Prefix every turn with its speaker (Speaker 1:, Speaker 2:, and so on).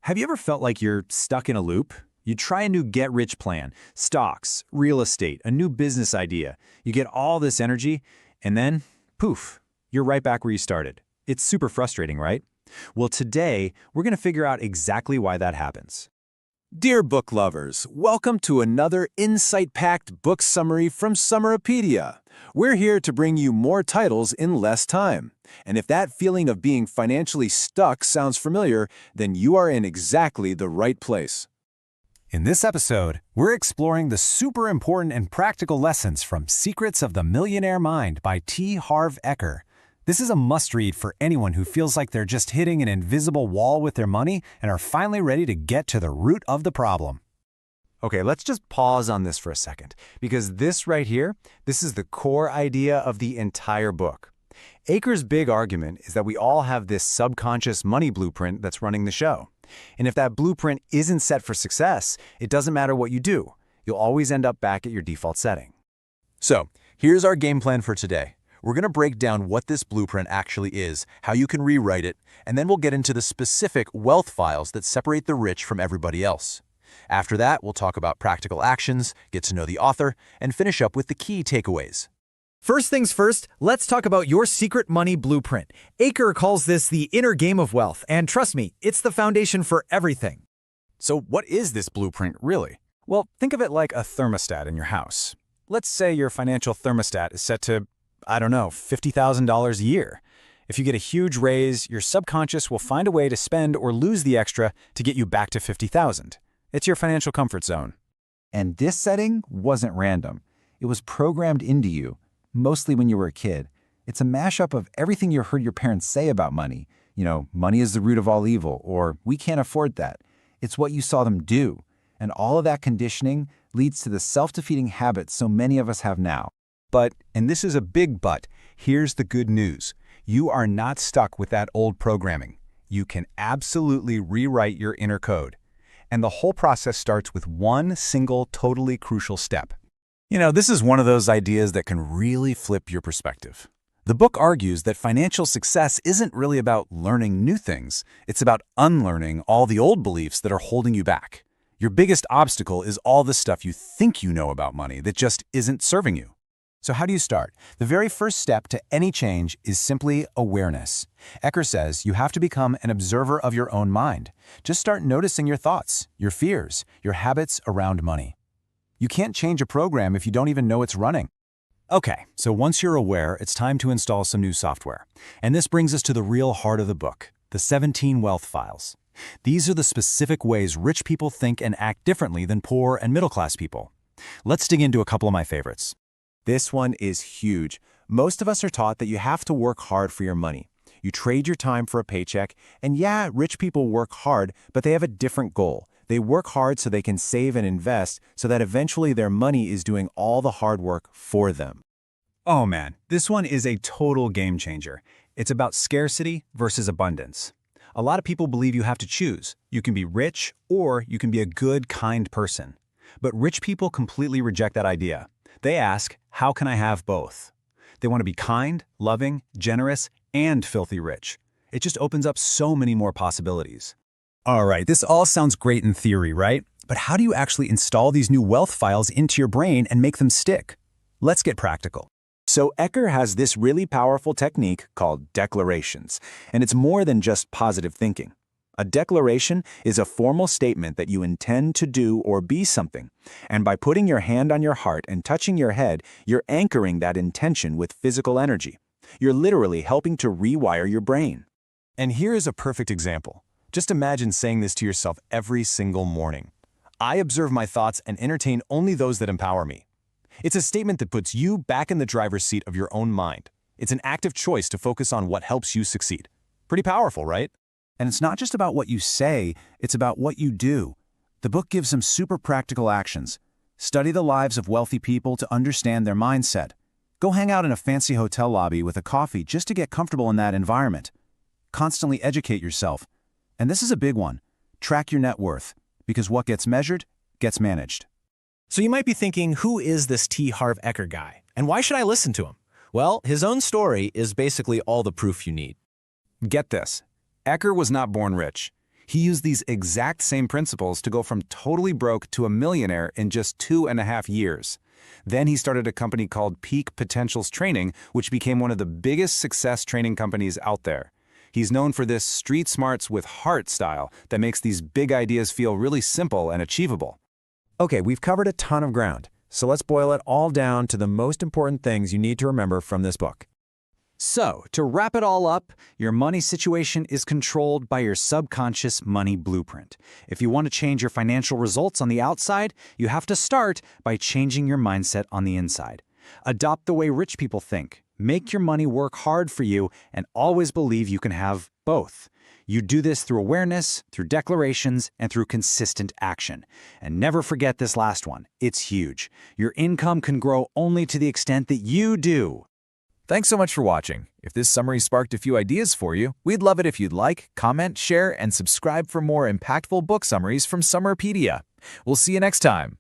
Speaker 1: Have you ever felt like you're stuck in a loop? You try a new get-rich plan, stocks, real estate, a new business idea. You get all this energy, and then, poof, you're right back where you started. It's super frustrating, right? Well, today, we're going to figure out exactly why that happens. Dear book lovers, welcome to another insight-packed book summary from Summarypedia. We're here to bring you more titles in less time. And if that feeling of being financially stuck sounds familiar, then you are in exactly the right place. In this episode, we're exploring the super important and practical lessons from Secrets of the Millionaire Mind by Harv Eker. This is a must-read for anyone who feels like they're just hitting an invisible wall with their money and are finally ready to get to the root of the problem. Okay, let's just pause on this for a second, because this right here, this is the core idea of the entire book. Eker's big argument is that we all have this subconscious money blueprint that's running the show. And if that blueprint isn't set for success, it doesn't matter what you do. You'll always end up back at your default setting. So, here's our game plan for today. We're going to break down what this blueprint actually is, how you can rewrite it, and then we'll get into the specific wealth files that separate the rich from everybody else. After that, we'll talk about practical actions, get to know the author, and finish up with the key takeaways.
Speaker 2: First things first, let's talk about your secret money blueprint. Eker calls this the inner game of wealth, and trust me, it's the foundation for everything.
Speaker 1: So what is this blueprint really? Well, think of it like a thermostat in your house. Let's say your financial thermostat is set to, $50,000 a year. If you get a huge raise, your subconscious will find a way to spend or lose the extra to get you back to $50,000. It's your financial comfort zone.
Speaker 3: And this setting wasn't random. It was programmed into you, mostly when you were a kid. It's a mashup of everything you heard your parents say about money. Money is the root of all evil, or we can't afford that. It's what you saw them do. And all of that conditioning leads to the self-defeating habits so many of us have now.
Speaker 1: But, and this is a big but, here's the good news. You are not stuck with that old programming. You can absolutely rewrite your inner code. And the whole process starts with one single, totally crucial step. This is one of those ideas that can really flip your perspective. The book argues that financial success isn't really about learning new things. It's about unlearning all the old beliefs that are holding you back. Your biggest obstacle is all the stuff you think you know about money that just isn't serving you. So how do you start? The very first step to any change is simply awareness. Eker says you have to become an observer of your own mind. Just start noticing your thoughts, your fears, your habits around money. You can't change a program if you don't even know it's running. Okay, so once you're aware, it's time to install some new software. And this brings us to the real heart of the book, the 17 wealth files. These are the specific ways rich people think and act differently than poor and middle-class people. Let's dig into a couple of my favorites.
Speaker 3: This one is huge. Most of us are taught that you have to work hard for your money. You trade your time for a paycheck, and yeah, rich people work hard, but they have a different goal. They work hard so they can save and invest so that eventually their money is doing all the hard work for them.
Speaker 1: Oh man, this one is a total game changer. It's about scarcity versus abundance. A lot of people believe you have to choose. You can be rich or you can be a good, kind person. But rich people completely reject that idea. They ask, how can I have both? They want to be kind, loving, generous, and filthy rich. It just opens up so many more possibilities. All right, this all sounds great in theory, right? But how do you actually install these new wealth files into your brain and make them stick? Let's get practical.
Speaker 3: So Eker has this really powerful technique called declarations, and it's more than just positive thinking. A declaration is a formal statement that you intend to do or be something, and by putting your hand on your heart and touching your head, you're anchoring that intention with physical energy. You're literally helping to rewire your brain.
Speaker 1: And here is a perfect example. Just imagine saying this to yourself every single morning. I observe my thoughts and entertain only those that empower me. It's a statement that puts you back in the driver's seat of your own mind. It's an active choice to focus on what helps you succeed. Pretty powerful, right?
Speaker 3: And it's not just about what you say, it's about what you do. The book gives some super practical actions. Study the lives of wealthy people to understand their mindset. Go hang out in a fancy hotel lobby with a coffee just to get comfortable in that environment. Constantly educate yourself. And this is a big one. Track your net worth, because what gets measured gets managed.
Speaker 2: So you might be thinking, who is this Harv Eker guy? And why should I listen to him? Well, his own story is basically all the proof you need.
Speaker 1: Get this. Eker was not born rich.
Speaker 3: He used these exact same principles to go from totally broke to a millionaire in just 2.5 years. Then he started a company called Peak Potentials Training, which became one of the biggest success training companies out there. He's known for this street smarts with heart style that makes these big ideas feel really simple and achievable.
Speaker 1: Okay, we've covered a ton of ground, so let's boil it all down to the most important things you need to remember from this book. So, to wrap it all up, your money situation is controlled by your subconscious money blueprint. If you want to change your financial results on the outside, you have to start by changing your mindset on the inside. Adopt the way rich people think. Make your money work hard for you and always believe you can have both. You do this through awareness, through declarations, and through consistent action. And never forget this last one. It's huge. Your income can grow only to the extent that you do.
Speaker 2: Thanks so much for watching. If this summary sparked a few ideas for you, we'd love it if you'd like, comment, share, and subscribe for more impactful book summaries from Summarypedia. We'll see you next time.